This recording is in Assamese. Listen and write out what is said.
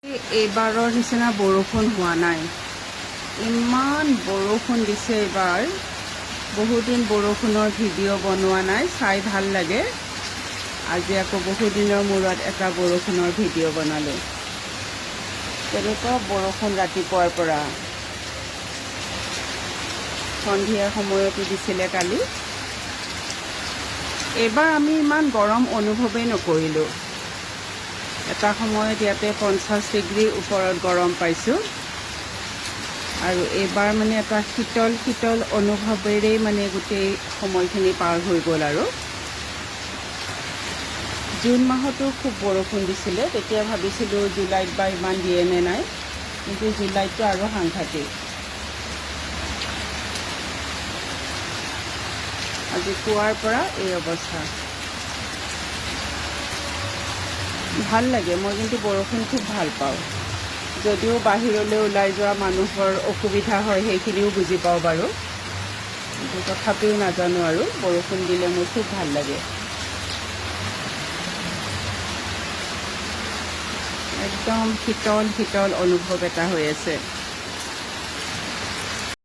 এইবাৰৰ নিচিনা বৰষুণ হোৱা নাই। ইমান বৰষুণ দিছে এইবাৰ। বহুদিন বৰষুণৰ ভিডিঅ' বনোৱা নাই, চাই ভাল লাগে। আজি আকৌ বহুদিনৰ মূৰত এটা বৰষুণৰ ভিডিঅ' বনালোঁ। তেনেকুৱা বৰষুণ ৰাতিপুৱাৰ পৰা সন্ধিয়াৰ সময়তো দিছিলে কালি। এইবাৰ আমি ইমান গৰম অনুভৱেই নকৰিলোঁ। এটা সময়ত ইয়াতে 50 ডিগ্ৰীৰ ওপৰত গৰম পাইছোঁ। আৰু এইবাৰ মানে এটা শীতল শীতল অনুভৱেৰেই মানে গোটেই সময়খিনি পাৰ হৈ গ'ল। আৰু জুন মাহতো খুব বৰষুণ দিছিলে। তেতিয়া ভাবিছিলোঁ জুলাইত বা ইমান দিয়ে নে নাই, কিন্তু জুলাইততো আৰু সাংঘাতিক। আজি পুৱাৰ পৰা এই অৱস্থা। ভাল লাগে, মই কিন্তু বৰষুণ খুব ভাল পাওঁ। যদিও বাহিৰলৈ ওলাই যোৱা মানুহৰ অসুবিধা হয়, সেইখিনিও বুজি পাওঁ বাৰু, কিন্তু তথাপিও নাজানো আৰু বৰষুণ দিলে মোৰ খুব ভাল লাগে। একদম শীতল শীতল অনুভৱ এটা হৈ আছে।